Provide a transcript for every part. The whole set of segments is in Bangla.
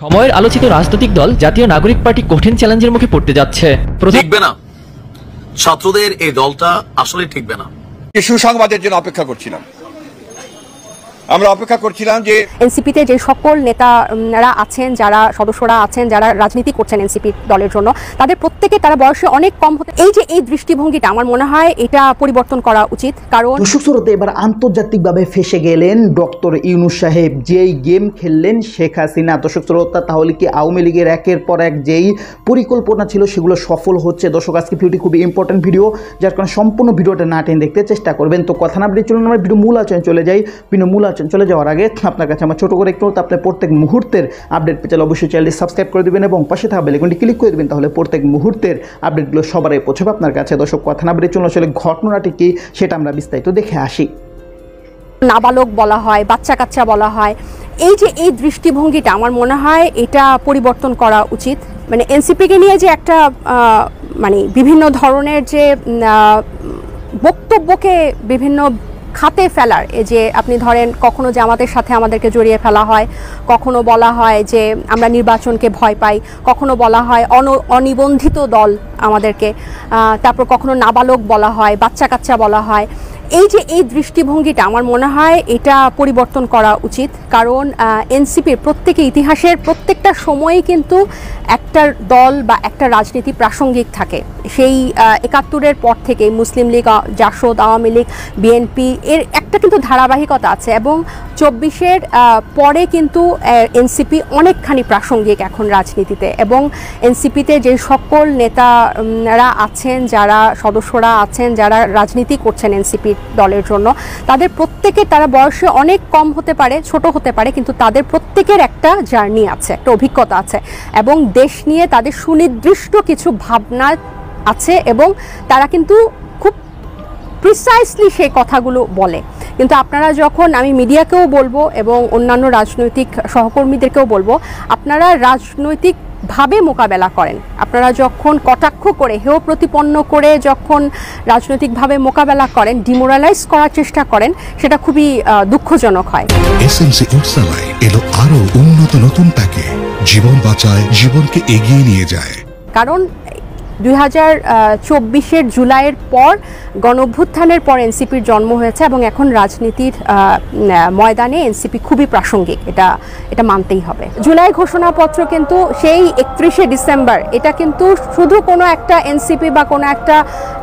সময়ের আলোচিত রাজনৈতিক দল জাতীয় নাগরিক পার্টি কঠিন চ্যালেঞ্জের মুখে পড়তে যাচ্ছে। ঠিকবে না, ছাত্রদের এই দলটা আসলে ঠিকবে না। সুসংবাদের জন্য অপেক্ষা করছিলাম, আমরা অপেক্ষা করছিলাম যে এনসিপিতে যে সকল নেতারা আছেন, যারা সদস্যরা আছেন, যারা রাজনীতি করছেন এনসিপি দলের জন্য, তাদের প্রত্যেকে তারা বয়সে অনেক কম হতে, এই দৃষ্টিভঙ্গিটা আমার মনে হয় এটা পরিবর্তন করা উচিত। কারণ দর্শক এবার আন্তর্জাতিকভাবে ফেসে গেলেন ডক্টর ইউনূস সাহেব, যেই গেম খেললেন শেখ হাসিনা। দর্শক শ্রোতা, তাহলে কি আওয়ামী লীগের একের পর এক যেই পরিকল্পনা ছিল সেগুলো সফল হচ্ছে? দর্শক, আজকে ভিডিওটি খুবই ইম্পর্টেন্ট ভিডিও, যার কারণে সম্পূর্ণ ভিডিওটা না টেনে দেখতে চেষ্টা করবেন। তো কথা না বলে চলুন আমরা ভিডিও মূল আলোচনা চলে যাই। মূল আলোচনা চলে যাওয়ার আগে আপনার কাছে আমার ছোট করে একটু, আপনি প্রত্যেক মুহূর্তের আপডেট পেতে অবশ্যই চ্যানেলটি সাবস্ক্রাইব করে দেবেন এবং পাশে থাকা বেল আইকনটি ক্লিক করে দেবেন, তাহলে প্রত্যেক মুহূর্তের আপডেটগুলো সবার আগে পৌঁছাবে আপনার কাছে। দর্শক, কথা না বলে চলুন আসলে ঘটনাটি কি সেটা আমরা বিস্তারিত দেখে আসি। নাবালক বলা হয়, বাচ্চা কাচ্চা বলা হয়, এই দৃষ্টিভঙ্গিটা আমার মনে হয় এটা পরিবর্তন করা উচিত। মানে এনসিপিকে নিয়ে যে একটা মানে বিভিন্ন ধরনের যে বক্তব্যকে বিভিন্ন খাতে ফেলার, এই যে আপনি ধরেন কখনো জামাতের সাথে আমাদেরকে জড়িয়ে ফেলা হয়, কখনো বলা হয় যে আমরা নির্বাচনকে ভয় পাই, কখনো বলা হয় অনিবন্ধিত দল আমাদেরকে, তারপর কখনো নাবালক বলা হয়, বাচ্চা কাচ্চা বলা হয়। এই দৃষ্টিভঙ্গিটা আমার মনে হয় এটা পরিবর্তন করা উচিত। কারণ এনসিপির প্রত্যেকে ইতিহাসের প্রত্যেকটা সময়ই কিন্তু একটা দল বা একটা রাজনীতি প্রাসঙ্গিক থাকে। সেই ৭১-এর পর থেকে মুসলিম লীগ, জাসদ, আওয়ামী লীগ, বিএনপি এর একটা কিন্তু ধারাবাহিকতা আছে, এবং ২৪-এর পরে কিন্তু এনসিপি অনেকখানি প্রাসঙ্গিক এখন রাজনীতিতে। এবং এনসিপিতে যে সকল নেতারা আছেন, যারা সদস্যরা আছেন, যারা রাজনীতি করছেন এনসিপি দলের জন্য, তাদের প্রত্যেকে তারা বয়সে অনেক কম হতে পারে, ছোট হতে পারে, কিন্তু তাদের প্রত্যেকের একটা জার্নি আছে, একটা অভিজ্ঞতা আছে, এবং দেশ নিয়ে তাদের সুনির্দিষ্ট কিছু ভাবনা আছে, এবং তারা কিন্তু খুব প্রিসাইসলি সেই কথাগুলো বলে। কিন্তু আপনারা যখন, আমি মিডিয়াকেও বলবো এবং অন্যান্য রাজনৈতিক সহকর্মীদেরকেও বলবো, আপনারা রাজনৈতিকভাবে মোকাবেলা করেন, আপনারা যখন কটাক্ষ করে, হেয় প্রতিপন্ন করে যখন রাজনৈতিকভাবে মোকাবেলা করেন, ডিমোরালাইজ করার চেষ্টা করেন, সেটা খুবই দুঃখজনক হয়। এসএমসি উৎসালায় এলো আরো উন্নত নতুন প্যাকেজ, জীবন বাঁচায়, জীবনকে এগিয়ে নিয়ে যায়। কারণ ২০২৪-এর জুলাইয়ের পর, গণঅভ্যুত্থানের পর এনসিপির জন্ম হয়েছে, এবং এখন রাজনীতির ময়দানে এনসিপি খুবই প্রাসঙ্গিক, এটা মানতেই হবে। জুলাই ঘোষণাপত্র কিন্তু সেই ৩১শে ডিসেম্বর, এটা কিন্তু শুধু কোনো একটা এনসিপি বা কোনো একটা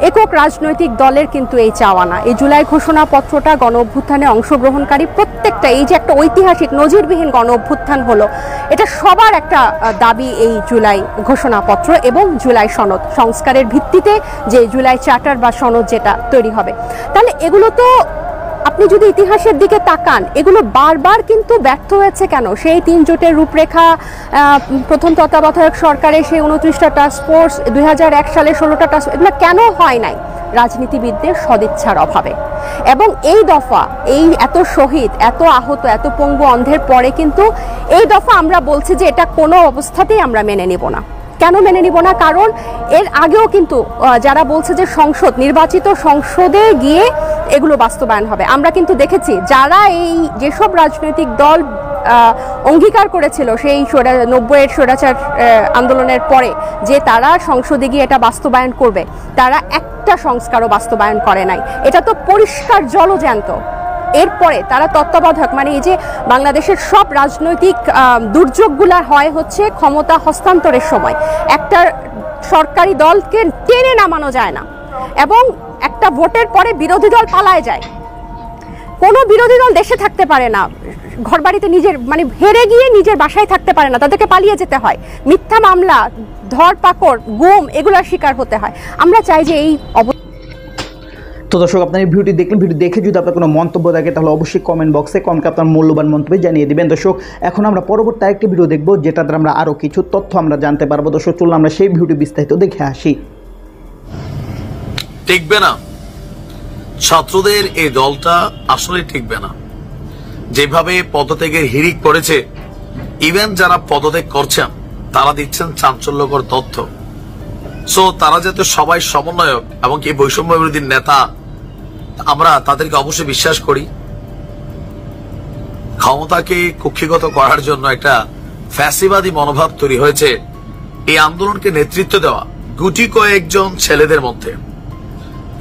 একক রাজনৈতিক দলের কিন্তু এই চাওয়া না। এই জুলাই ঘোষণাপত্রটা গণঅভ্যুত্থানে অংশগ্রহণকারী প্রত্যেকটা, এই যে একটা ঐতিহাসিক নজিরবিহীন গণঅভ্যুত্থান হলো, এটা সবার একটা দাবি, এই জুলাই ঘোষণাপত্র এবং জুলাই সনদ সংস্কারের ভিত্তিতে যে জুলাই চার্টার বা সনদ যেটা তৈরি হবে। তাহলে এগুলো তো আপনি যদি ইতিহাসের দিকে তাকান, এগুলো বারবার কিন্তু ব্যর্থ হয়েছে কেন? সেই ৩ জোটের রূপরেখা, প্রথম তত্ত্বাবধায়ক সরকারের সেই ২৯টা টাস্কফোর্স, ২০০১ সালে 16টা টাস্কফোর্স, এগুলো কেন হয় নাই? রাজনীতিবিদদের সদিচ্ছার অভাবে। এবং এই দফা, এই এত শহীদ, এত আহত, এত পঙ্গু অন্ধের পরে কিন্তু এই দফা আমরা বলছি যে এটা কোনো অবস্থাতেই আমরা মেনে নিব না। কেন মেনে নিব না? কারণ এর আগেও কিন্তু যারা বলছে যে সংসদ, নির্বাচিত সংসদে গিয়ে এগুলো বাস্তবায়ন হবে, আমরা কিন্তু দেখেছি যারা এই যেসব রাজনৈতিক দল অঙ্গীকার করেছিল সেই ৯০-এর স্বৈরাচার আন্দোলনের পরে যে তারা সংসদে গিয়ে এটা বাস্তবায়ন করবে, তারা একটা সংস্কারও বাস্তবায়ন করে নাই। এটা তো পরিষ্কার জলজ্যান্ত। এরপরে তারা তত্ত্বাবধায়ক, মানে এই যে বাংলাদেশের সব রাজনৈতিক দুর্যোগগুলা হয় হচ্ছে ক্ষমতা হস্তান্তরের সময়, একটা সরকারি দলকে টেনে নামানো যায় না, এবং একটা ভোটের পরে বিরোধী দল পালায় যায়। কোনো বিরোধী দল দেশে থাকতে পারে না, ঘরবাড়িতে নিজের, মানে হেরে গিয়ে নিজের বাসায় থাকতে পারে না, তাদেরকে পালিয়ে যেতে হয়, মিথ্যা মামলা, ধরপাকড়, গুম, এগুলোর শিকার হতে হয়। আমরা চাই যে এই তো দর্শক, আপনার এই ভিডিওটি দেখলেন, ভিডিও দেখে যদি আপনার কোনো মন্তব্য থাকে তাহলে অবশ্যই কমেন্ট বক্সে কমেন্টে আপনার মূল্যবান মন্তব্য জানিয়ে দিবেন। দর্শক, এখন আমরা পরবর্তী আরেকটি ভিডিও দেখব, যেটা দ্বারা আমরা আরও কিছু তথ্য আমরা জানতে পারবো। দর্শক, চলুন আমরা সেই ভিডিওটি বিস্তারিত দেখে আসি। ঠিকবে না, ছাত্রদের এই দলটা আসলে ঠিকবে না। যেভাবে পদত্যাগের হিড়িক পড়েছে, ইভেন যারা পদত্যাগ করছেন তারা দিচ্ছেন চাঞ্চল্যকর তথ্য। সো তারা যাতে সবাই সমন্বয়ক এবং কি বৈষম্য বিরোধী নেতা, আমরা তাদেরকে অবশ্যই বিশ্বাস করি। ক্ষমতাকে কুক্ষিগত করার জন্য একটা ফ্যাসিবাদী মনোভাব তৈরি হয়েছে এই আন্দোলনকে নেতৃত্ব দেওয়া গুটি কয়েকজন ছেলেদের মধ্যে।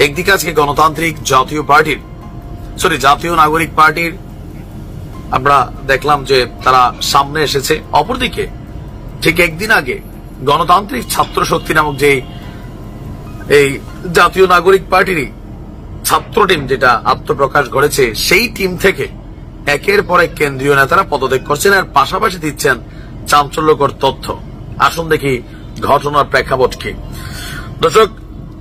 একদিকে আজকে গণতান্ত্রিক জাতীয় নাগরিক পার্টির আমরা দেখলাম যে তারা সামনে এসেছে, অপরদিকে ঠিক একদিন আগে গণতান্ত্রিক ছাত্র শক্তি নামক যে এই জাতীয় নাগরিক পার্টিরই ছাত্র টিম যেটা আত্মপ্রকাশ করেছে, সেই টিম থেকে একের পর এক কেন্দ্রীয় নেতারা পদত্যাগ করছেন আর পাশাপাশি দিচ্ছেন চাঞ্চল্যকর তথ্য। আসুন দেখি ঘটনার প্রেক্ষাপট কি। দর্শক,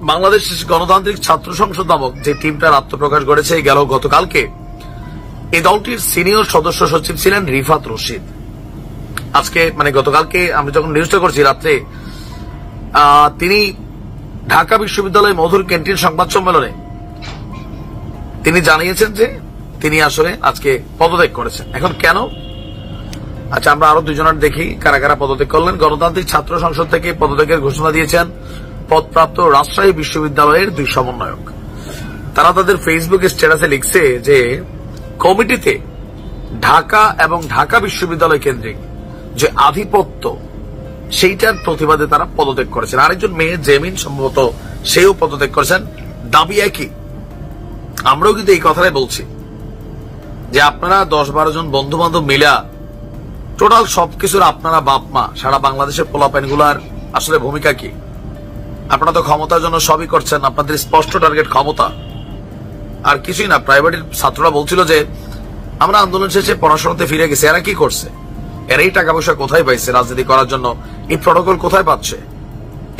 বাংলাদেশ গণতান্ত্রিক ছাত্র সংসদ নামক যে টিমটার আত্মপ্রকাশ করেছে গতকালকে, এই দলটির সিনিয়র সদস্য সচিব ছিলেন রিফাত রশিদ। আজকে গতকালকে আমি যখন নিউজটা করছি রাত্রে, তিনি ঢাকা বিশ্ববিদ্যালয় মধুর ক্যান্টিন সংবাদ সম্মেলনে তিনি জানিয়েছেন যে তিনি আসলে আজকে পদত্যাগ করেছেন। এখন কেন? আচ্ছা, আমরা আরো দুজনের দেখি কারা কারা পদত্যাগ করলেন। গণতান্ত্রিক ছাত্র সংসদ থেকে পদত্যাগের ঘোষণা দিয়েছেন পদপ্রাপ্ত রাজশাহী বিশ্ববিদ্যালয়ের 2 সমন্বয়ক। তারা তাদের ফেসবুক স্ট্যাটাসে লিখছে যে কমিটিতে ঢাকা এবং ঢাকা বিশ্ববিদ্যালয় কেন্দ্রিক যে আধিপত্য, সেইটার প্রতিবাদে তারা পদত্যাগ করেছেন। আরেকজন মেয়ে জেমিন সম্ভবত সেও পদত্যাগ করেছেন। দাবি একই। আমরাও কিন্তু এই কথাটাই বলছি যে আপনারা 10-12 জন বন্ধু বান্ধব মিলা টোটাল সবকিছুর আপনারা বাপ মা, সারা বাংলাদেশের পোলাপাইনগুলার আসলে ভূমিকা কি? আপনারা তো ক্ষমতার জন্য সবই করছেন, আপনাদের স্পষ্ট টার্গেট ক্ষমতা, আর কিছুই না। প্রাইভেটের ছাত্ররা বলছিল যে আমরা আন্দোলন শেষে পড়াশোনাতে ফিরে গেছি। এরা কি করছে? এরা এই টাকা পয়সা কোথায় পাইছে রাজনীতি করার জন্য? এই প্রটোকল কোথায় পাচ্ছে?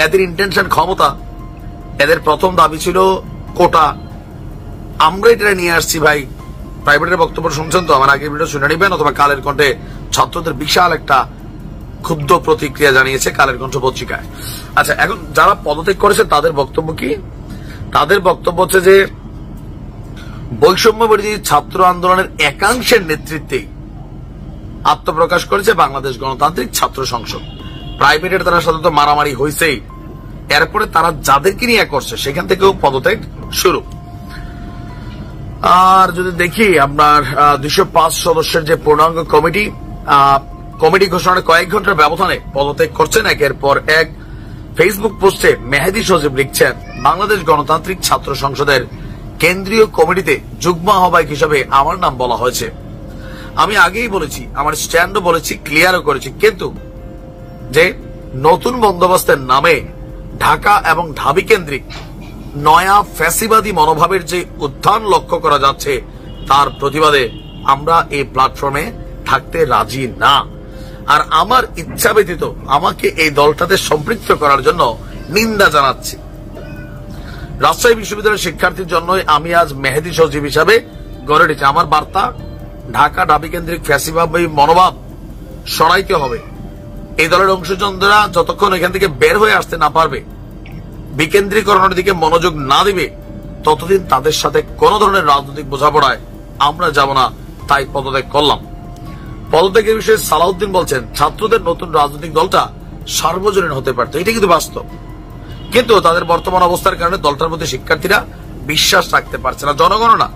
এদের ইন্টেনশন ক্ষমতা। এদের প্রথম দাবি ছিল কোটা। আমরা এটা নিয়ে আসছি ভাই। প্রাইভেটের বক্তব্য শুনছেন তো, আমার আগের ভিডিও শুনে নিবেন, অথবা কালের কণ্ঠে ছাত্রদের বিশাল একটা ক্ষুব্ধ প্রতিক্রিয়া জানিয়েছে কালের কণ্ঠ পত্রিকায়। আচ্ছা, এখন যারা পদত্যাগ করেছে তাদের বক্তব্য কি? তাদের বক্তব্য হচ্ছে যে বৈষম্য বিরোধী ছাত্র আন্দোলনের একাংশের নেতৃত্বে আত্মপ্রকাশ করেছে বাংলাদেশ গণতান্ত্রিক ছাত্র সংসদ। প্রাইভেটের তারা সাধারণত মারামারি হয়েছেই, এরপরে তারা যাদেরকে নিয়ে করছে সেখান থেকেও পদত্যাগ শুরু। আর যদি দেখি আপনার 205 সদস্যের যে পূর্ণাঙ্গ কমিটি ঘোষণার কয়েক ঘন্টার ব্যবধানে পদত্যাগ করছেন একের পর এক। ফেসবুক পোস্টে মেহেদী সজীব লিখছেন, বাংলাদেশ গণতান্ত্রিক ছাত্র সংসদের কেন্দ্রীয় কমিটিতে যুগ্ম আহ্বায়ক হিসেবে আমার নাম বলা হয়েছে। আমি আগেই বলেছি, আমার স্ট্যান্ডও বলেছি, ক্লিয়ারও করেছি, কিন্তু যে নতুন বন্দোবস্তের নামে ঢাকা এবং ঢাবি কেন্দ্রিক নয়া ফ্যাসিবাদী মনোভাবের যে উত্থান লক্ষ্য করা যাচ্ছে, তার প্রতিবাদে আমরা এই প্ল্যাটফর্মে থাকতে রাজি না। আর আমার ইচ্ছা ব্যতীত আমাকে এই দলটাতে সম্পৃক্ত করার জন্য নিন্দা জানাচ্ছি। রাজশাহী বিশ্ববিদ্যালয়ের শিক্ষার্থীর জন্যই আমি আজ মেহেদী সজীব হিসাবে গড়ে উঠেছি। আমার বার্তা, ঢাকা ঢাবি কেন্দ্রিক ফ্যাসিবাদী মনোভাব সরাইতে হবে। এই দলের অংশজনরা যতক্ষণ এখান থেকে বের হয়ে আসতে না পারবে, বিকেন্দ্রীকরণের দিকে মনোযোগ না দিবে, ততদিন তাদের সাথে কোন ধরনের রাজনৈতিক বোঝাপড়ায় আমরা যাব না। তাই পদত্যাগ করলাম। পদত্যাগের বিষয়ে সালাউদ্দিন বলছেন, ছাত্রদের নতুন রাজনৈতিক দলটা সার্বজনীন হতে পারত, এটা কিন্তু বাস্তব। কিন্তু তাদের বর্তমান অবস্থার কারণে দলটার প্রতি শিক্ষার্থীরা বিশ্বাস রাখতে পারছে না, জনগণ না।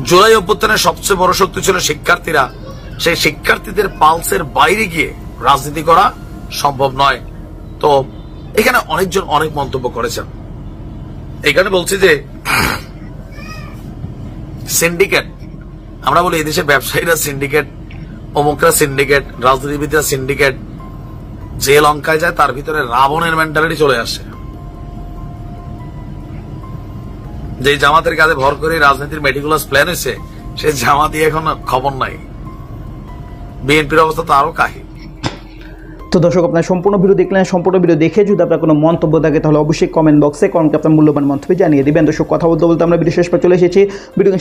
জুলাই অভ্যুত্থানের সবচেয়ে বড় শক্তি ছিল শিক্ষার্থীরা। সেই শিক্ষার্থীদের পালসের বাইরে গিয়ে রাজনীতি করা সম্ভব নয়। তো এখানে অনেকজন অনেক মন্তব্য করেছেন। এখানে বলছি যে সিন্ডিকেট, আমরা বলি এদেশে ব্যবসায়ীরা সিন্ডিকেট, অমুকরা সিন্ডিকেট, রাজনীতিবিদরা সিন্ডিকেট। যে লঙ্কায় যায় তার ভিতরে রাবণের মেন্টালিটি চলে আসে। যে জামাতের কাজে ভর করে রাজনীতির মেটিকুলাস প্ল্যান হয়েছে, সে জামাতি এখন খবর নাই। বিএনপির অবস্থা তো আরো কাহিল। তো দর্শক, আপনার সম্পূর্ণ ভিডিও দেখলেন। সম্পূর্ণ ভিডিও দেখে যদি আপনার কোনো মন্তব্য থাকে তাহলে অবশ্যই কমেন্ট বক্সে কমেন্টে আপনার মূল্যবান মন্তব্য জানিয়ে দিবেন। দর্শক, কথা বলতে বলতে আমরা ভিডিও শেষ পর চলে এসেছি। ভিডিও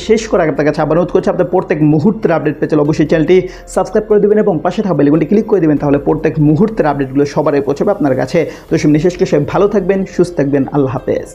শেষ করার আগে আপনার কাছে আবার অনুরোধ করছি, আপনার প্রত্যেক মুহূর্তের আপডেট পেতে অবশ্যই চ্যানেলটি সাবস্ক্রাইব করে দেবেন এবং পাশে থাকা বেল আইকনটি ক্লিক করে দেবেন। তাহলে প্রত্যেক মুহূর্তের আপডেটগুলো সবার আগে পৌঁছাবে আপনার কাছে। দর্শক, বিশেষ করে ভালো থাকবেন, সুস্থ থাকবেন। আল্লাহ হাফেজ।